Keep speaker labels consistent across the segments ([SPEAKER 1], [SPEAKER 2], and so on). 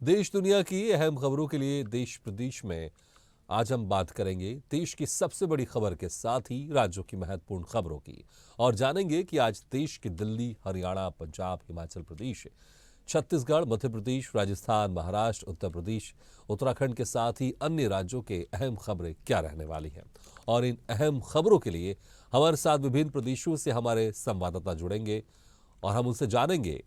[SPEAKER 1] देश दुनिया की अहम खबरों के लिए देश प्रदेश में आज हम बात करेंगे देश की सबसे बड़ी खबर के साथ ही राज्यों की महत्वपूर्ण खबरों की और जानेंगे कि आज देश की दिल्ली, हरियाणा, पंजाब, हिमाचल प्रदेश, छत्तीसगढ़, मध्य प्रदेश, राजस्थान, महाराष्ट्र, उत्तर प्रदेश, उत्तराखंड के साथ ही अन्य राज्यों के अहम खबरें क्या रहने वाली हैं। और इन अहम खबरों के लिए हमारे साथ विभिन्न प्रदेशों से हमारे संवाददाता जुड़ेंगे और हम उनसे जानेंगे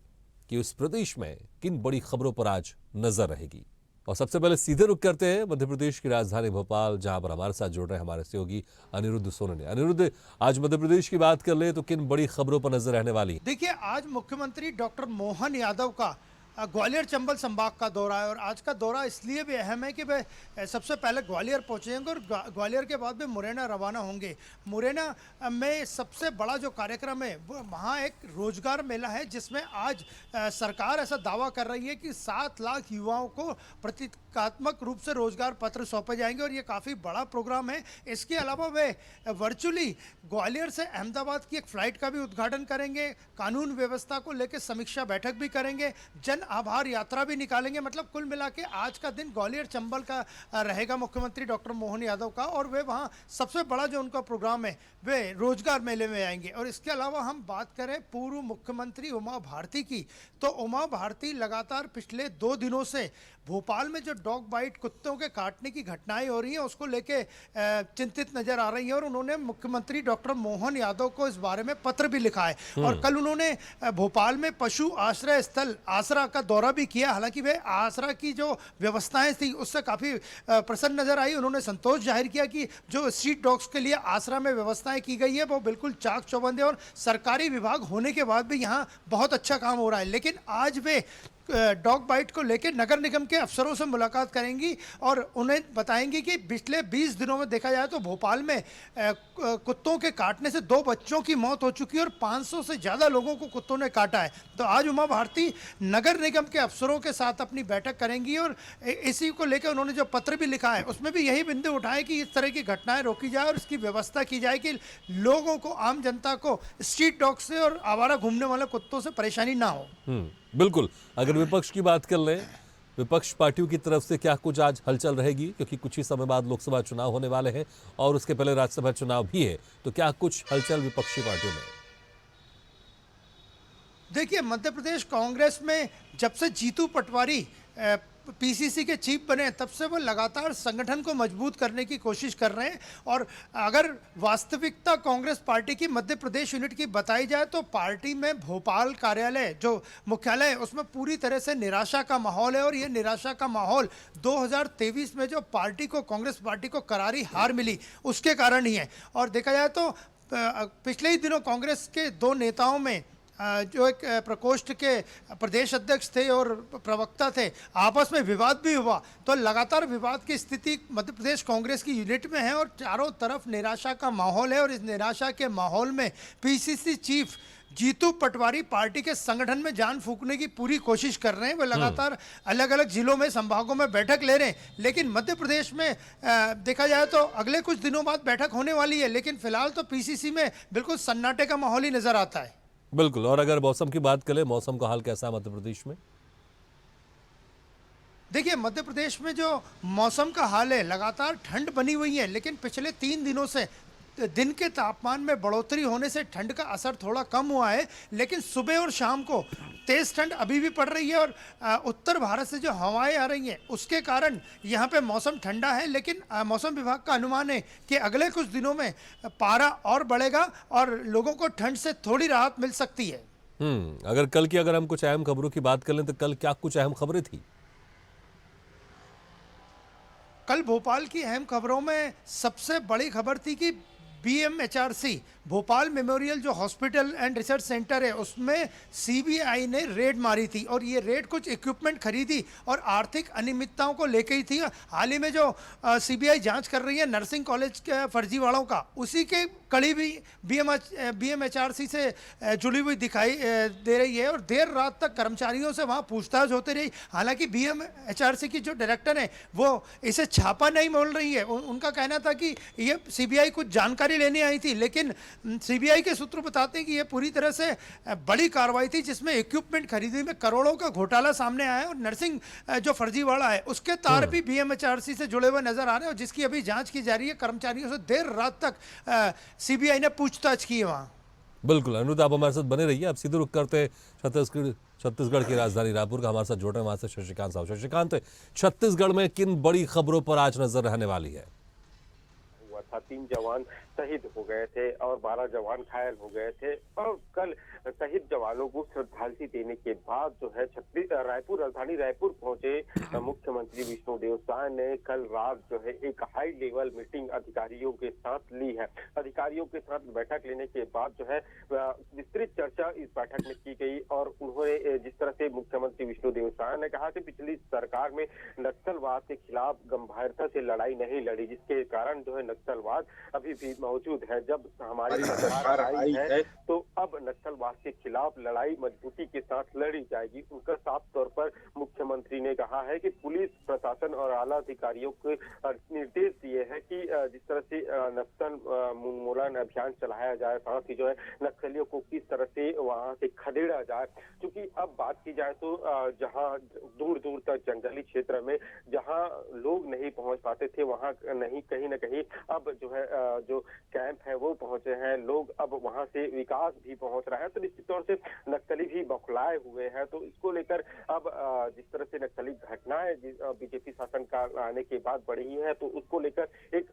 [SPEAKER 1] कि उस प्रदेश में किन बड़ी खबरों पर आज नजर रहेगी। और सबसे पहले सीधे रुख करते हैं मध्य प्रदेश की राजधानी भोपाल, जहां पर हमारे साथ जुड़ रहे हैं हमारे सहयोगी अनिरुद्ध सोनी। अनिरुद्ध, आज मध्य प्रदेश की बात कर ले तो किन बड़ी खबरों पर नजर रहने वाली है?
[SPEAKER 2] देखिए, आज मुख्यमंत्री डॉक्टर मोहन यादव का ग्वालियर चंबल संभाग का दौरा है और आज का दौरा इसलिए भी अहम है कि वे सबसे पहले ग्वालियर पहुंचेंगे और ग्वालियर के बाद वे मुरैना रवाना होंगे। मुरैना में सबसे बड़ा जो कार्यक्रम है वो वहाँ एक रोजगार मेला है, जिसमें आज सरकार ऐसा दावा कर रही है कि 7 लाख युवाओं को प्रतीकात्मक रूप से रोजगार पत्र सौंपे जाएंगे और ये काफ़ी बड़ा प्रोग्राम है। इसके अलावा वे वर्चुअली ग्वालियर से अहमदाबाद की एक फ़्लाइट का भी उद्घाटन करेंगे, कानून व्यवस्था को लेकर समीक्षा बैठक भी करेंगे, जन आभार यात्रा भी निकालेंगे। मतलब कुल मिला के आज का दिन ग्वालियर चंबल का रहेगा मुख्यमंत्री डॉक्टर मोहन यादव का। और वे वहाँ सबसे बड़ा जो उनका प्रोग्राम है वे रोजगार मेले में आएंगे। और इसके अलावा हम बात करें पूर्व मुख्यमंत्री उमा भारती की, तो उमा भारती लगातार पिछले 2 दिनों से भोपाल में जो डॉग बाइट, कुत्तों के काटने की घटनाएं हो रही हैं उसको लेके चिंतित नजर आ रही हैं और उन्होंने मुख्यमंत्री डॉक्टर मोहन यादव को इस बारे में पत्र भी लिखा है। और कल उन्होंने भोपाल में पशु आश्रय स्थल आसरा का दौरा भी किया। हालांकि वे आसरा की जो व्यवस्थाएं थी उससे काफ़ी प्रसन्न नजर आई। उन्होंने संतोष जाहिर किया कि जो स्ट्रीट डॉग्स के लिए आसरा में व्यवस्थाएं की गई है वो बिल्कुल चाक चौबंद है और सरकारी विभाग होने के बाद भी यहाँ बहुत अच्छा काम हो रहा है। लेकिन आज वे डॉग बाइट को लेकर नगर निगम के अफसरों से मुलाकात करेंगी और उन्हें बताएंगी कि पिछले 20 दिनों में देखा जाए तो भोपाल में कुत्तों के काटने से 2 बच्चों की मौत हो चुकी है और 500 से ज़्यादा लोगों को कुत्तों ने काटा है। तो आज उमा भारती नगर निगम के अफसरों के साथ अपनी बैठक करेंगी और इसी को लेकर उन्होंने जो पत्र भी लिखा है उसमें भी यही बिंदु उठाए कि इस तरह की घटनाएं रोकी जाए और इसकी व्यवस्था की जाए कि लोगों को, आम जनता को स्ट्रीट डॉग से और आवारा घूमने वाले कुत्तों से परेशानी ना हो।
[SPEAKER 1] बिल्कुल। अगर विपक्ष की बात कर लें, विपक्ष पार्टियों की तरफ से क्या कुछ आज हलचल रहेगी, क्योंकि कुछ ही समय बाद लोकसभा चुनाव होने वाले हैं और उसके पहले राज्यसभा चुनाव भी है, तो क्या कुछ हलचल विपक्षी पार्टियों में?
[SPEAKER 2] देखिए, मध्य प्रदेश कांग्रेस में जब से जीतू पटवारी पीसीसी के चीफ बने तब से वो लगातार संगठन को मजबूत करने की कोशिश कर रहे हैं। और अगर वास्तविकता कांग्रेस पार्टी की मध्य प्रदेश यूनिट की बताई जाए तो पार्टी में भोपाल कार्यालय जो मुख्यालय है उसमें पूरी तरह से निराशा का माहौल है। और ये निराशा का माहौल 2023 में जो पार्टी को, कांग्रेस पार्टी को करारी हार मिली उसके कारण ही है। और देखा जाए तो पिछले ही दिनों कांग्रेस के 2 नेताओं में जो एक प्रकोष्ठ के प्रदेश अध्यक्ष थे और प्रवक्ता थे, आपस में विवाद भी हुआ। तो लगातार विवाद की स्थिति मध्य प्रदेश कांग्रेस की यूनिट में है और चारों तरफ निराशा का माहौल है। और इस निराशा के माहौल में PCC chief Jitu Patwari party के संगठन में जान फूंकने की पूरी कोशिश कर रहे हैं। वे लगातार अलग अलग जिलों में, संभागों में बैठक ले रहे हैं। लेकिन मध्य प्रदेश में देखा जाए तो अगले कुछ दिनों बाद बैठक होने वाली है, लेकिन फिलहाल तो पीसीसी में बिल्कुल सन्नाटे का माहौल ही नजर आता है।
[SPEAKER 1] बिल्कुल। और अगर मौसम की बात करें, मौसम का हाल कैसा है मध्य प्रदेश में?
[SPEAKER 2] देखिए, मध्य प्रदेश में जो मौसम का हाल है, लगातार ठंड बनी हुई है, लेकिन पिछले 3 दिनों से दिन के तापमान में बढ़ोतरी होने से ठंड का असर थोड़ा कम हुआ है। लेकिन सुबह और शाम को तेज ठंड अभी भी पड़ रही है और उत्तर भारत से जो हवाएं आ रही हैं उसके कारण यहाँ पे मौसम ठंडा है। लेकिन मौसम विभाग का अनुमान है कि अगले कुछ दिनों में पारा और बढ़ेगा और लोगों को ठंड से थोड़ी राहत मिल सकती है।
[SPEAKER 1] अगर कल की, अगर हम कुछ अहम खबरों की बात कर लें तो कल क्या कुछ अहम खबरें थी?
[SPEAKER 2] कल भोपाल की अहम खबरों में सबसे बड़ी खबर थी कि बीएमएचआरसी भोपाल मेमोरियल जो हॉस्पिटल एंड रिसर्च सेंटर है उसमें सीबीआई ने रेड मारी थी। और ये रेड कुछ इक्विपमेंट खरीदी और आर्थिक अनियमितताओं को लेकर ही थी। हाल ही में जो सीबीआई जांच कर रही है नर्सिंग कॉलेज के फर्जीवाड़ों का, उसी के कड़ी भी बीएमएचआरसी से जुड़ी हुई दिखाई दे रही है। और देर रात तक कर्मचारियों से वहाँ पूछताछ होती रही। हालांकि बीएमएचआरसी की जो डायरेक्टर है वो इसे छापा नहीं बोल रही है। उनका कहना था कि ये सीबीआई कुछ जानकारी जानकारी लेने आई थी, लेकिन सीबीआई के सूत्र बताते हैं कि ये पूरी तरह से बड़ी कार्रवाई थी जिसमें इक्विपमेंट खरीदी में करोड़ों का घोटाला सामने आया है और नर्सिंग जो फर्जीवाड़ा है उसके तार भी बीएमएचआरसी से जुड़े हुए नजर आ रहे हैं, और जिसकी अभी जांच की जा रही है। कर्मचारियों से देर रात तक सीबीआई ने पूछताछ की है वहां।
[SPEAKER 1] बिल्कुल अनुराध, आप हमारे साथ बने रहिए। आप सीधे रुक करते हैं छत्तीसगढ़ की राजधानी रायपुर का। हमारे साथ जुड़ रहे हैं वहां से शशिकांत साहू। शशिकांत, छत्तीसगढ़ में किन बड़ी खबरों पर आज नजर रहने वाली है?
[SPEAKER 3] हुआ था, 3 जवान शहीद हो गए थे और 12 जवान घायल हो गए थे। और कल शहीद जवानों को श्रद्धांजलि देने के बाद जो है राजधानी रायपुर पहुंचे मुख्यमंत्री विष्णुदेव साय ने कल रात जो है एक हाई लेवल मीटिंग अधिकारियों के साथ ली है। अधिकारियों के साथ बैठक लेने के बाद जो है विस्तृत चर्चा इस बैठक में की गई और उन्होंने जिस तरह से मुख्यमंत्री विष्णुदेव साय ने कहा कि पिछली सरकार में नक्सलवाद के खिलाफ गंभीरता से लड़ाई नहीं लड़ी, जिसके कारण जो है नक्सलवाद अभी भी मौजूद है। जब हमारी सरकार आई है तो अब नक्सलवाद के खिलाफ लड़ाई मजबूती के साथ लड़ी जाएगी। उनका साफ तौर पर मुख्यमंत्री ने कहा है कि पुलिस प्रशासन और आला अधिकारियों को निर्देश दिए हैं कि जिस तरह से नक्सल उन्मूलन अभियान चलाया जाए, साथ ही जो है नक्सलियों को किस तरह से वहां से खदेड़ा जाए। क्योंकि अब बात की जाए तो जहां दूर दूर तक जंगली क्षेत्र में जहां लोग नहीं पहुंच पाते थे वहां नहीं कहीं न कहीं अब जो है जो कैंप है वो पहुंचे हैं लोग। अब वहां से विकास भी पहुंच रहा है, तो निश्चित तौर से नक्सली भी बौखलाए हुए हैं। तो इसको लेकर अब जिस तरह से नक्सली घटनाएं बीजेपी शासन का आने के बाद बढ़ी है, तो उसको लेकर एक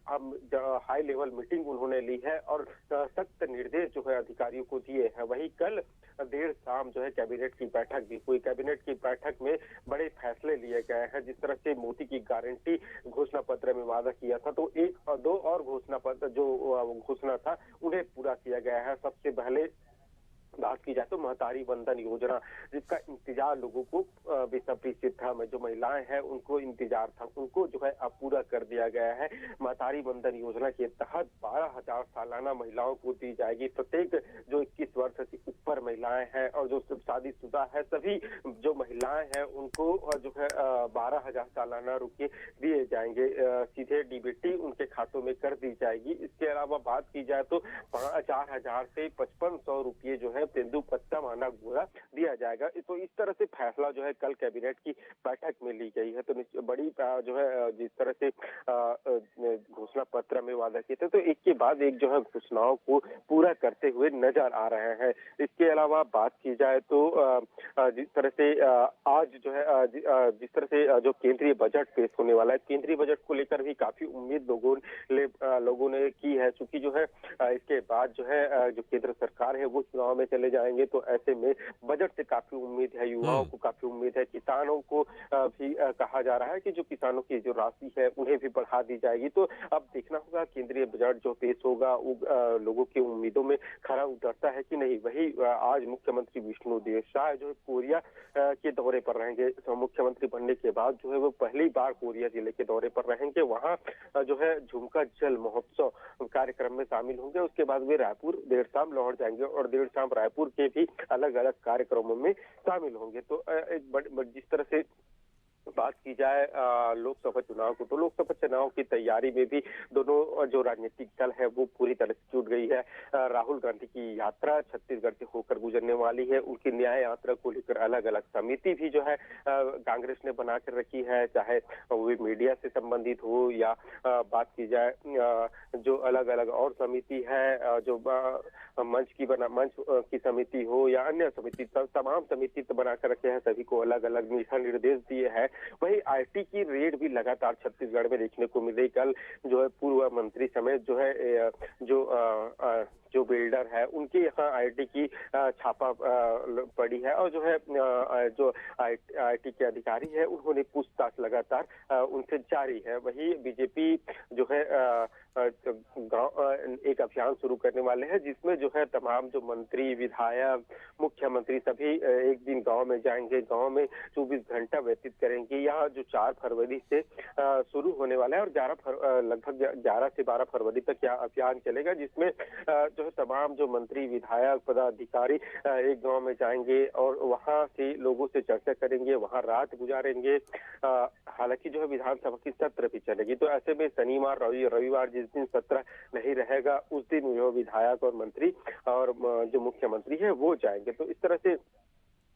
[SPEAKER 3] हाई लेवल मीटिंग उन्होंने ली है और सख्त निर्देश जो है अधिकारियों को दिए हैं। वहीं कल देर शाम जो है कैबिनेट की बैठक भी हुई। कैबिनेट की बैठक में बड़े फैसले लिए गए हैं। जिस तरह से मोदी की गारंटी घोषणा पत्र में वादा किया था, तो 1 और 2 और घोषणा पत्र जो घोषणा था उन्हें पूरा किया गया है। सबसे पहले बात की जाए तो महतारी वंदन योजना, जिसका इंतजार लोगों को बेसब्री से था, में जो महिलाएं हैं उनको इंतजार था, उनको जो है अब पूरा कर दिया गया है। महतारी वंदन योजना के तहत 12,000 सालाना महिलाओं को दी जाएगी। प्रत्येक जो 21 वर्ष से ऊपर महिलाएं हैं और जो शादीशुदा है सभी जो महिलाएं हैं उनको जो है 12,000 सालाना रुपये दिए जाएंगे, सीधे डीबीटी उनके खातों में कर दी जाएगी। इसके अलावा बात की जाए तो 4,000 से 5,500 रुपये जो है तेंदु पत्ता माना घोड़ा दिया जाएगा। तो इस तरह से फैसला जो है कल कैबिनेट की बैठक में ली गई है। तो बड़ी जो है जिस तरह से घोषणा पत्र में वादा किए थे, तो एक के बाद एक जो है घोषणाओं को पूरा करते हुए नजर आ रहे हैं। इसके अलावा बात की जाए तो जिस तरह से आज जो है जिस तरह से जो केंद्रीय बजट पेश होने वाला है, केंद्रीय बजट को लेकर भी काफी उम्मीद लोगों ने की है। चूंकि जो है इसके बाद जो है जो केंद्र सरकार है वो चुनाव में चले जाएंगे, तो ऐसे में बजट से काफी उम्मीद है, युवाओं को काफी उम्मीद है। किसानों को भी कहा जा रहा है कि जो किसानों की जो राशि है उन्हें भी बढ़ा दी जाएगी। तो अब देखना होगा केंद्रीय बजट जो पेश होगा वो लोगों की उम्मीदों में खरा उतरता है कि नहीं। वही आज मुख्यमंत्री विष्णुदेव साय जो है कोरिया के दौरे पर रहेंगे। मुख्यमंत्री बनने के बाद जो है वो पहली बार कोरिया जिले के दौरे पर रहेंगे। वहाँ जो है झुमका जल महोत्सव कार्यक्रम में शामिल होंगे। उसके बाद वे रायपुर देर शाम लौट जाएंगे और देर शाम रायपुर के भी अलग अलग कार्यक्रमों में शामिल होंगे। तो एक जिस तरह से बात की जाए लोकसभा चुनाव को, तो लोकसभा चुनाव की तैयारी में भी दोनों जो राजनीतिक दल है वो पूरी तरह से जुट गई है। राहुल गांधी की यात्रा छत्तीसगढ़ से होकर गुजरने वाली है। उनकी न्याय यात्रा को लेकर अलग अलग समिति भी जो है कांग्रेस ने बना कर रखी है, चाहे वो मीडिया से संबंधित हो या बात की जाए जो अलग अलग और समिति है जो मंच की समिति हो या अन्य समिति, तमाम समिति तो बनाकर रखे हैं। सभी को अलग अलग दिशा निर्देश दिए हैं। वही आईटी की रेड भी लगातार छत्तीसगढ़ में देखने को मिली। कल जो है पूर्व मंत्री समेत जो है जो बिल्डर है उनके यहाँ आईटी की छापा पड़ी है और जो है जो आईटी के अधिकारी है उन्होंने पूछताछ लगातार उनसे जारी है। वही बीजेपी जो है एक अभियान शुरू करने वाले हैं जिसमें जो है तमाम जो मंत्री विधायक मुख्यमंत्री सभी एक दिन गांव में जाएंगे, गांव में 24 घंटा व्यतीत करेंगे। यहाँ जो 4 फरवरी से शुरू होने वाला है और लगभग 11 से 12 फरवरी तक यह अभियान चलेगा, जिसमें जो है तमाम जो मंत्री विधायक पदाधिकारी एक गांव में जाएंगे और वहां से लोगों से चर्चा करेंगे, वहां रात गुजारेंगे। हालांकि जो है विधानसभा की सत्र भी चलेगी, तो ऐसे में शनिवार रविवार जिस दिन सत्र नहीं रहेगा उस दिन जो विधायक और मंत्री और जो मुख्यमंत्री है वो जाएंगे। तो इस तरह से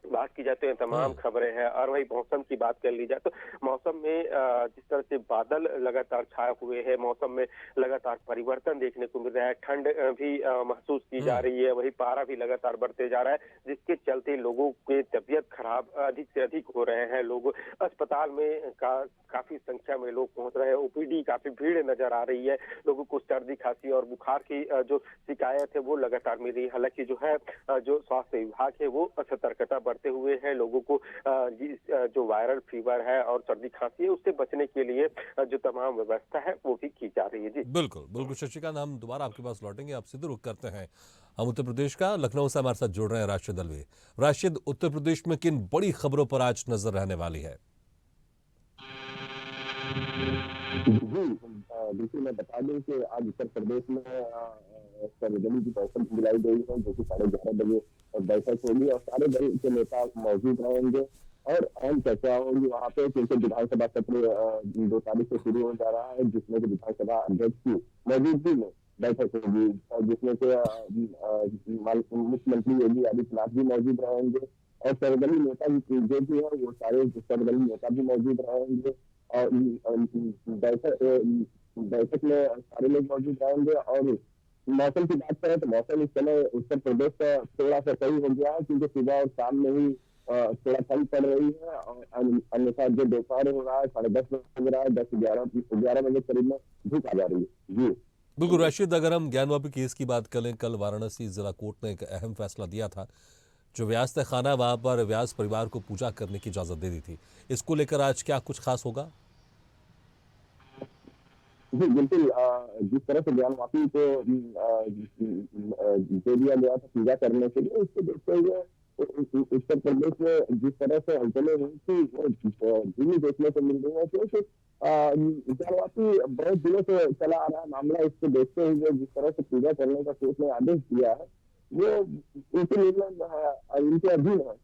[SPEAKER 3] बात की जाए तो ये तमाम खबरें हैं। और वही मौसम की बात कर ली जाए तो मौसम में जिस तरह से बादल लगातार छाए हुए हैं, मौसम में लगातार परिवर्तन देखने को मिल रहा है, ठंड भी महसूस की जा रही है, वही पारा भी लगातार बढ़ते जा रहा है, जिसके चलते लोगों के तबीयत खराब अधिक से अधिक हो रहे हैं। लोग अस्पताल में काफी संख्या में लोग पहुंच रहे हैं, ओपीडी काफी भीड़ नजर आ रही है, लोगों को सर्दी खांसी और बुखार की जो शिकायत है वो लगातार मिल रही है। हालांकि जो है जो स्वास्थ्य विभाग है वो सतर्कता बढ़ते हुए है, लोगों को जो वायरल फीवर है और सर्दी खांसी है उससे बचने के लिए जो तमाम व्यवस्था है वो भी की जा रही है। जी
[SPEAKER 1] बिल्कुल बिल्कुल शशिकांत, हम दोबारा आपके पास लौटेंगे। आप सीधे रुख करते हैं हम उत्तर प्रदेश का। लखनऊ से हमारे साथ जुड़ रहे हैं राशिद अलवी। राशिद, उत्तर प्रदेश में किन बड़ी खबरों पर आज नजर रहने वाली है?
[SPEAKER 4] जी, देखिए मैं बता दूं कि आज उत्तर प्रदेश में सर्वदलीय की बैठक बुलाई गई है, जो कि 11:30 बजे बैठक होगी और सारे दल के नेता मौजूद रहेंगे और अहम चर्चा होगी वहाँ पे, क्योंकि विधानसभा सत्र 2 तारीख से शुरू हो जा रहा है, जिसमें कि विधानसभा अध्यक्ष की मौजूदगी में बैठक होगी, जिसमें कि मुख्यमंत्री योगी आदित्यनाथ भी मौजूद रहेंगे और सर्वदलीय नेता जो भी है वो सारे सर्वदलीय नेता भी मौजूद रहेंगे और बैठक में सारे लोग मौजूद रहेंगे। और मौसम की बात करें तो मौसम इस समय उत्तर प्रदेश का थोड़ा सा सही हो गया है, क्योंकि सुबह और शाम में ही थोड़ा ठंड पड़ रही है और अन्यथा जो दोपहर हो रहा है 10:30 बज रहा है, 10-11 बजे करीब में धूप आ जा रही है। जी
[SPEAKER 1] बिल्कुल राशिद, अगर हम ज्ञानवापी केस की बात करें, कल वाराणसी जिला कोर्ट ने एक अहम फैसला दिया था। जो व्यास तहखाना, वहां पर व्यास परिवार को पूजा करने की इजाजत दे दी थी। इसको लेकर आज क्या कुछ खास होगा?
[SPEAKER 4] जी बिल्कुल, जिस तरह से ज्ञानवापी को दे दिया गया था पूजा करने के लिए, उसको देखते हुए उत्तर प्रदेश में जिस तरह से हलचलें हुई थी वो धीमी देखने को मिल रही है, क्योंकि ज्ञानवापी बहुत दिनों से चला आ रहा है मामला। इसको देखते हुए जिस तरह से पूजा करने का कोर्ट ने आदेश दिया है वो उनके निर्णय इनके अधीन है।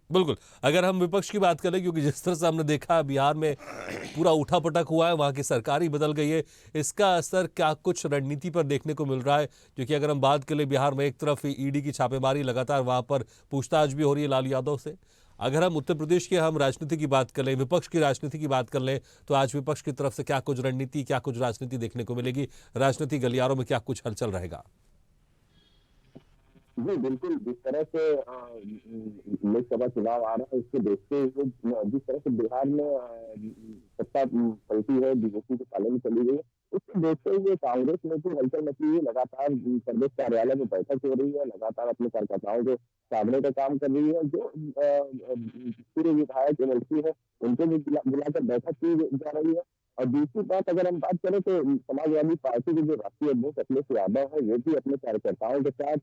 [SPEAKER 1] बिल्कुल, अगर हम विपक्ष की बात करें, क्योंकि जिस तरह से हमने देखा बिहार में पूरा उठापटक हुआ है, वहां की सरकार ही बदल गई है, इसका असर क्या कुछ रणनीति पर देखने को मिल रहा है? क्योंकि अगर हम बात करें बिहार में एक तरफ ईडी की छापेमारी लगातार, वहां पर पूछताछ भी हो रही है लालू यादव से। अगर हम उत्तर प्रदेश के हम राजनीति की बात कर लें, विपक्ष की राजनीति की बात कर लें, तो आज विपक्ष की तरफ से क्या कुछ रणनीति, क्या कुछ राजनीति देखने को मिलेगी? राजनीति गलियारों में क्या कुछ हलचल रहेगा?
[SPEAKER 4] जी बिल्कुल, जिस तरह से लोकसभा चुनाव आ रहा है उसको देखते हुए, जिस तरह से बिहार में सत्ता पलटी है, बीजेपी के पाले में चली गई है, उसको देखते हुए कांग्रेस में भी हलचल मची हुई है। लगातार प्रदेश कार्यालय में बैठक हो रही है, लगातार अपने कार्यकर्ताओं को साधने का काम कर रही है। जो पूरे विधायक एमएलसी है उनको भी बुलाकर बैठक की जा रही है। और दूसरी बात अगर हम बात करें तो समाजवादी पार्टी के जो राष्ट्रीय अध्यक्ष अखिलेश यादव है, वो भी अपने कार्यकर्ताओं के साथ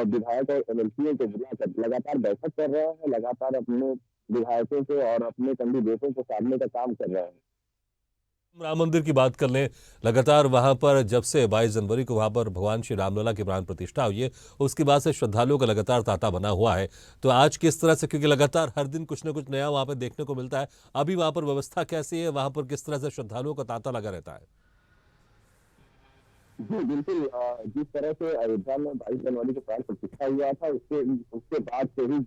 [SPEAKER 4] विधायक और एमएलसीओ को बुलाकर लगातार बैठक कर रहे हैं, लगातार अपने विधायकों को और अपने कैंडिडेटों को साधने का काम कर रहे हैं।
[SPEAKER 1] राम मंदिर की बात कर लें, लगातार वहां पर जब से 22 जनवरी को वहां पर भगवान श्री रामलला की प्राण प्रतिष्ठा हुई है, उसके बाद से श्रद्धालुओं का लगातार तांता बना हुआ है। तो आज किस तरह से, क्योंकि लगातार हर दिन कुछ न कुछ नया वहां पर देखने को मिलता है, अभी वहां पर व्यवस्था कैसी है, वहां पर किस तरह से श्रद्धालुओं का तांता लगा रहता है?
[SPEAKER 4] जी बिल्कुल, जिस तरह से अयोध्या में 22 जनवरी को प्राण प्रतिष्ठा हुआ था, उसके बाद से ही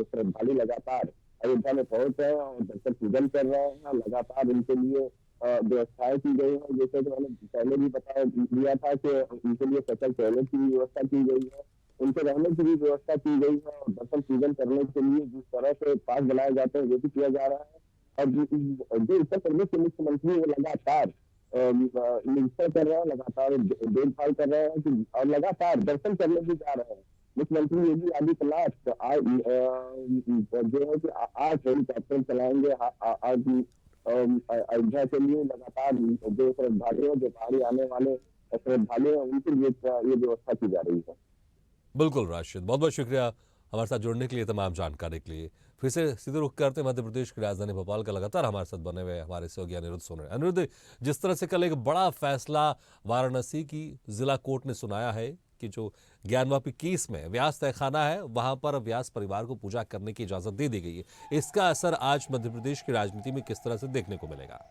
[SPEAKER 4] श्रद्धालु लगातार अयोध्या में पहुंच रहे हैं और दर्शन पूजन कर रहे हैं। लगातार उनके लिए व्यवस्थाएं की गई है, जैसे कि मैंने पहले भी बता दिया था कि उनके लिए स्पेशल टॉयलेट की भी व्यवस्था की गई है, उनके रहने की भी व्यवस्था की गई है और दर्शन पूजन करने के लिए जिस तरह से पास बनाए जाते हैं वो भी किया जा रहा है। और जो उत्तर प्रदेश के मुख्यमंत्री वो लगातार निरीक्षण कर रहे हैं, लगातार देखभाल कर रहे हैं कि और लगातार दर्शन करने भी जा रहे हैं। मुख्यमंत्री योगी आदित्यनाथ आज जो है कि 8 हेलीकॉप्टर चलाएंगे आज अयोध्या के लिए। लगातार जो श्रद्धालु हैं, जो बाहरी आने वाले श्रद्धालु हैं, उनके लिए ये व्यवस्था की जा रही है।
[SPEAKER 1] बिल्कुल राशिद, बहुत बहुत शुक्रिया हमारे साथ जुड़ने के लिए, तमाम जानकारी के लिए। फिर से सीधे रुख करते हैं मध्य प्रदेश की राजधानी भोपाल का। लगातार हमारे साथ बने हुए हमारे सहयोगी अनिरुद्ध सुन रहे हैं। अनिरुद्ध, जिस तरह से कल एक बड़ा फैसला वाराणसी की जिला कोर्ट ने सुनाया है कि जो ज्ञानवापी केस में व्यास तहखाना है वहां पर व्यास परिवार को पूजा करने की इजाजत दे दी गई है। इसका असर आज मध्य प्रदेश की राजनीति में किस तरह से देखने को मिलेगा?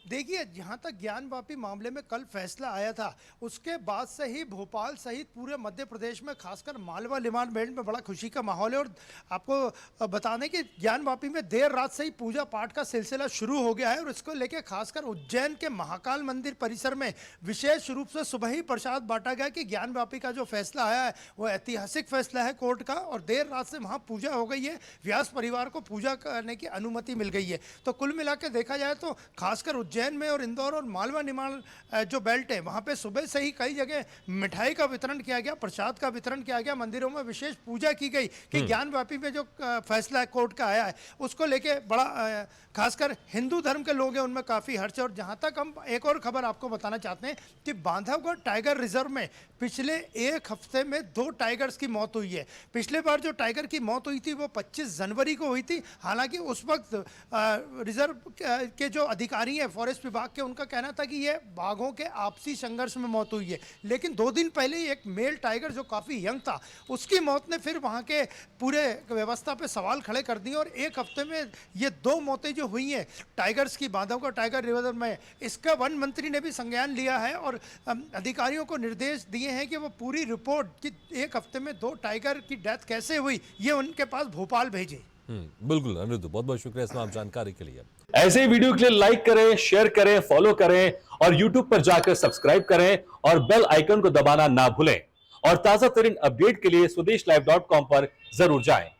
[SPEAKER 2] देखिए, जहाँ तक ज्ञानवापी मामले में कल फैसला आया था, उसके बाद से ही भोपाल सहित पूरे मध्य प्रदेश में खासकर मालवा लिमाड़ बेल्ट में बड़ा खुशी का माहौल है। और आपको बता दें कि ज्ञानवापी में देर रात से ही पूजा पाठ का सिलसिला शुरू हो गया है और इसको लेकर खासकर उज्जैन के महाकाल मंदिर परिसर में विशेष रूप से सुबह ही प्रसाद बांटा गया कि ज्ञानवापी का जो फैसला आया है वो ऐतिहासिक फैसला है कोर्ट का और देर रात से वहाँ पूजा हो गई है, व्यास परिवार को पूजा करने की अनुमति मिल गई है। तो कुल मिला के देखा जाए तो खासकर उज्जैन में और इंदौर और मालवा निमाड़ जो बेल्ट है वहाँ पे सुबह से ही कई जगह मिठाई का वितरण किया गया, प्रसाद का वितरण किया गया, मंदिरों में विशेष पूजा की गई कि ज्ञानवापी में जो फैसला कोर्ट का आया है उसको लेके बड़ा खासकर हिंदू धर्म के लोग हैं उनमें काफ़ी हर्ष है। और जहाँ तक हम एक और खबर आपको बताना चाहते हैं कि बांधवगढ़ टाइगर रिजर्व में पिछले एक हफ्ते में 2 टाइगर्स की मौत हुई है। पिछले बार जो टाइगर की मौत हुई थी वो 25 जनवरी को हुई थी। हालांकि उस वक्त रिजर्व के जो अधिकारी हैं फॉरेस्ट विभाग के, उनका कहना था कि ये बाघों के आपसी संघर्ष में मौत हुई है। लेकिन 2 दिन पहले ही एक मेल टाइगर जो काफ़ी यंग था उसकी मौत ने फिर वहाँ के पूरे व्यवस्था पे सवाल खड़े कर दिए। और एक हफ्ते में ये 2 मौतें जो हुई हैं टाइगर्स की बांधवगढ़ टाइगर रिजर्व में, इसका वन मंत्री ने भी संज्ञान लिया है और अधिकारियों को निर्देश दिए हैं कि वो पूरी रिपोर्ट कि एक हफ्ते में 2 टाइगर की डेथ कैसे हुई ये उनके पास भोपाल भेजे।
[SPEAKER 1] बिल्कुल अनिरुद्ध, बहुत बहुत शुक्रिया इस तमाम जानकारी के लिए।
[SPEAKER 5] ऐसे ही वीडियो के लिए लाइक करें, शेयर करें, फॉलो करें और YouTube पर जाकर सब्सक्राइब करें और बेल आइकन को दबाना ना भूलें। और ताजा तरीन अपडेट के लिए swedeshlive.com पर जरूर जाएं।